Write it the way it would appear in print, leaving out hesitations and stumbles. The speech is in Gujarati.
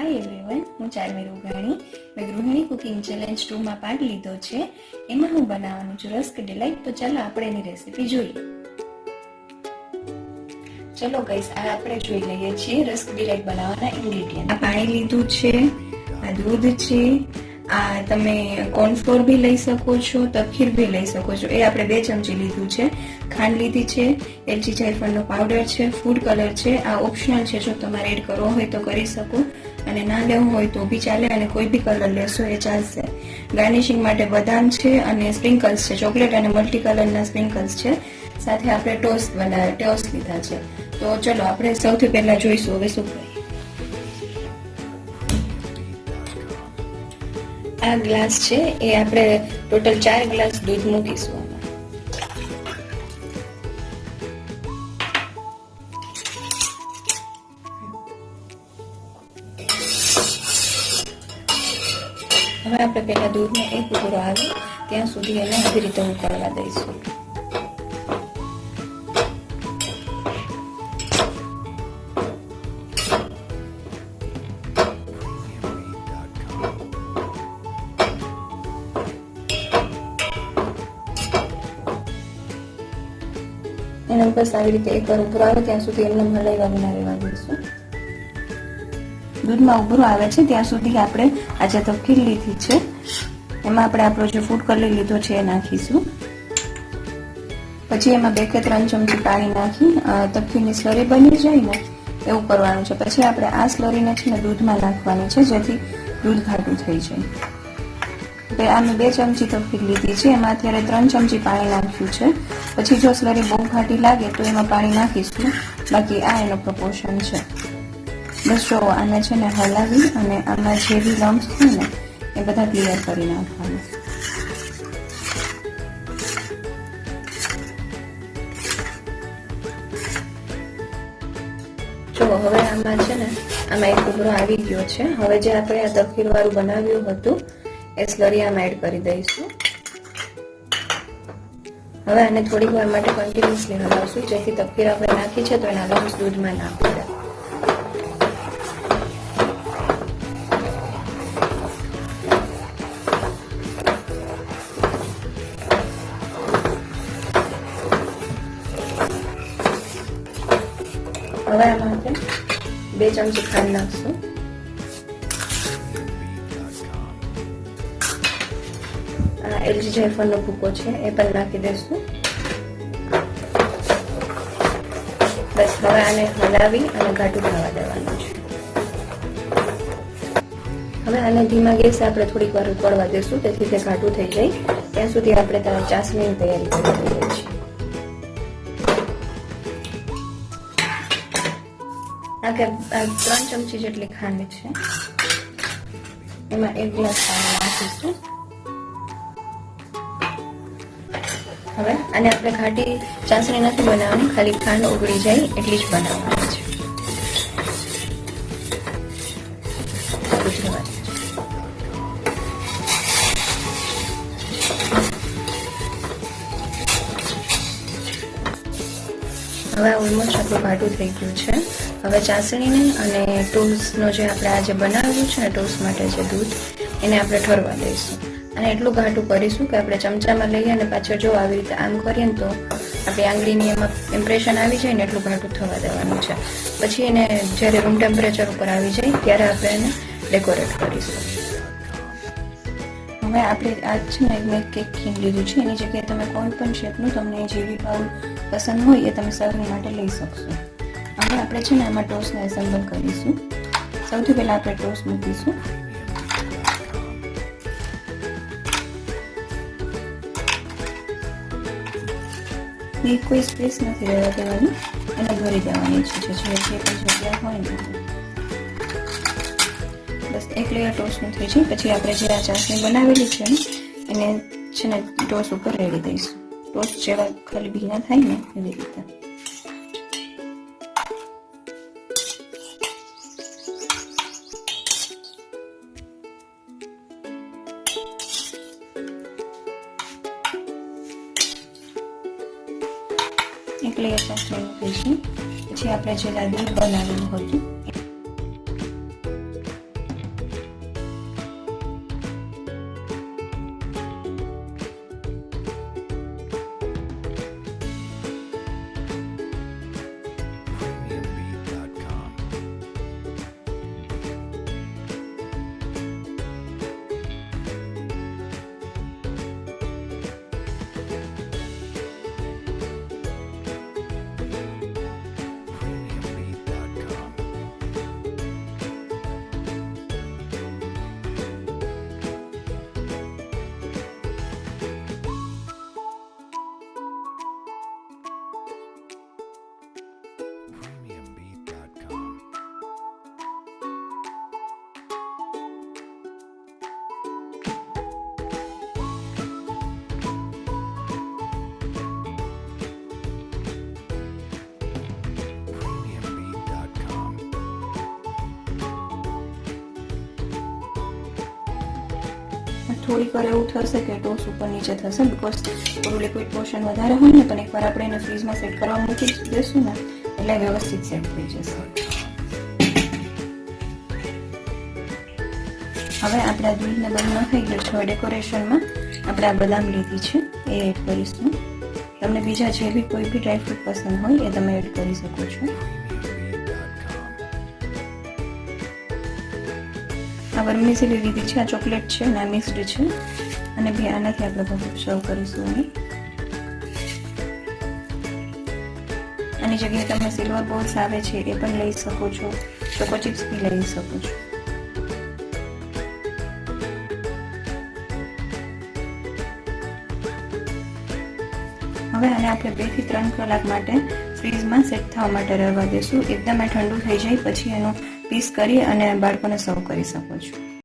હાય એવરીવન, હું ચાર્મી રૂઘાણી. મેં ગૃહિણી કુકિંગ ચેલેન્જ 2 માં પાર્ટ લીધો છે. એમાં હું બનાવવાનું છું રસ્ક ડિલાઇટ. તો ચાલો આપણે એની રેસીપી જોઈએ. ચલો ગાઈસ, આ આપણે જોઈ લઈએ છીએ રસ્ક ડિલાઇટ બનાવવાના ઇન્ગ્રેડિયન્ટ. આ પાણી લીધું છે, આ દૂધ છે, આ તમે કોર્નફ્લોર બી લઈ શકો છો, તપખીર બી લઈ શકો છો. એ આપણે 2 ચમચી લીધું છે. ખાંડ લીધી છે, એલચી જાયફળનો પાવડર છે, ફૂડ કલર છે. આ ઓપ્શનલ છે, જો તમારે એડ કરવો હોય તો કરી શકો અને ના લેવું હોય તો બી ચાલે, અને કોઈ બી કલર લેશો એ ચાલશે. ગાર્નિશિંગ માટે બદામ છે અને સ્પ્રિંકલ્સ છે, ચોકલેટ અને મલ્ટી કલરના સ્પ્રિંકલ્સ છે. સાથે આપણે ટોસ્ટ લીધા છે. તો ચલો આપણે સૌથી પહેલા જોઈશું હવે શું કરીએ. આ ગ્લાસ છે એ આપણે ટોટલ 4 ગ્લાસ દૂધ મૂકીશું આમાં. હવે આપણે પહેલા દૂધને એક ઉકળો આવે ત્યાં સુધી એને આવી રીતે ઉકળવા દઈશું. એના બસ આવી રીતે એકવાર ઉભરો આવે ત્યાં સુધી એમને હલાવ્યા વિના રહેવા દઈશું. દૂધમાં ઉભરો આવે છે ત્યાં સુધી આપણે આ જે તપકીર લીધી છે એમાં આપણે આપણો જે ફૂડ કલર લીધો છે એ નાખીશું. પછી એમાં 2 કે 3 ચમચી પાણી નાખી તપકીરની સ્લરી બની જાય ને એવું કરવાનું છે. પછી આપણે આ સ્લરીને છે ને દૂધમાં નાખવાની છે, જેથી દૂધ ઘાટું થઈ જાય. આ મેં 2 ચમચી તપકીર લીધી છે, એમાં અત્યારે 3 ચમચી પાણી નાખ્યું છે. પછી જો સ્લરી બહુ ઘાટી લાગે તો એમાં પાણી નાખીશું, બાકી આ એનો પ્રપોર્શન છે. બસ જો આને છે ને હલાવી અને આમાં જે બી લમ્સ હોય ને એ બધા ક્લિયર કરી નાખવાના. જો હવે આમાં છે ને આમાં એક ઉભરો આવી ગયો છે. હવે જે આપણે આ તપકીર વાળું બનાવ્યું હતું એ સ્લરી આમાં એડ કરી દઈશું. હવે આને થોડીક વાર માટે કન્ટિન્યુઅસલી હલાવશું, જેથી તપકીર આપણે નાખી છે તો એના લમ્સ દૂધમાં ના પડે. હવે આમાં આપણે 2 ચમચી ખાંડ નાખશું. એલચી જાયફળનો ભૂકો છે એ પણ નાખી દઈશું. બસ હવે આને હલાવી અને ઘાટું થવા દેવાનું છે. હવે આને ધીમા ગેસે આપણે થોડીક વાર ઉકળવા દઈશું, તેથી તે ઘાટું થઈ જાય. ત્યાં સુધી આપણે ચાસણીની તૈયારી કરી દઈએ છીએ. આ 3 ચમચી જેટલી ખાંડ છે, એમાં 1 ગ્લાસ પાણી નાખીશું. હવે આને આપણે ઘાટી ચાસણી નથી બનાવવાની, ખાલી ખાંડ ઓગળી જાય એટલી જ બનાવવાની છે. હવે ઓલમોસ્ટ આપણું ઘાટું થઈ ગયું છે. હવે ચાસણીને અને ટોસ્ટનો જે આપણે આજે બનાવ્યું છે ને ટોસ્ટ માટે જે દૂધ, એને આપણે ઠરવા દઈશું. અને એટલું ઘાટું કરીશું કે આપણે ચમચામાં લઈએ અને પાછળ જો આવી રીતે આમ કરીએ ને તો આપણી આંગળીની એમાં ઇમ્પ્રેશન આવી જાય ને એટલું ઘાટું થવા દેવાનું છે. પછી એને જ્યારે રૂમ ટેમ્પરેચર ઉપર આવી જાય ત્યારે આપણે એને ડેકોરેટ કરીશું. હવે આપણે આ છે ને મેં કેક ખીણ લીધું છે, એની જગ્યાએ તમે કોઈ પણ શેપનું તમને જેવી બાઉલ પસંદ હોય એ તમે સર્વિંગ માટે લઈ શકશો. હવે આપણે છે ને આમાં ટોસ્ટને એસેમ્બલ કરીશું. સૌથી પહેલાં આપણે ટોસ્ટ મૂકીશું. એ કોઈ સ્પેસ નથી રહેવા દેવાની, એને ભરી દેવાની છે જે પણ જગ્યા હોય ને. બસ એક લેયર ટોસ્ટનું થઈ જાય. પછી આપણે જે આ ચાસણી બનાવેલી છે ને એને છે ને ટોસ્ટ ઉપર રેડી દઈશું. ટોસ્ટ જેવા ખાલી ભીના થાય ને એવી રીતે. એક લેયર ચાસણી મૂકીશું. પછી આપણે જે દૂધ બનાવેલું હતું થોડીક વાર એવું થશે કે ટોસ ઉપર નીચે થશે, બીકોઝ થોડું લિક્વિડ પોર્શન વધારે હોય ને, પણ એકવાર આપણે એને ફ્રીઝમાં સેટ કરવા મૂકી દેશું ને એટલે વ્યવસ્થિત સેટ થઈ જશે. હવે આપણા દૂધને બંધ થઈ ગયું છે. ડેકોરેશનમાં આપણે આ બદામ લીધી છે એ એડ કરીશું. તમને બીજા જે બી કોઈ બી ડ્રાયફ્રૂટ પસંદ હોય એ તમે એડ કરી શકો છો. આ વર્મિસેલી લીધી છે, આ ચોકલેટ છે અને આ મિક્સ્ડ છે, અને બી આનાથી આપણે બધું સર્વ કરીશું. આની જગ્યાએ તમે સિલ્વર બોલ્સ આવે છે એ પણ લઈ શકો છો, ચોકો ચિપ્સ બી લઈ શકો છો. હવે આને આપણે 2 થી 3 કલાક માટે ફ્રીઝમાં સેટ થવા માટે રહેવા દેશું. એકદમ ઠંડુ થઈ જાય પછી એનો પીસ કરી અને બાળકોને સર્વ કરી શકો છો.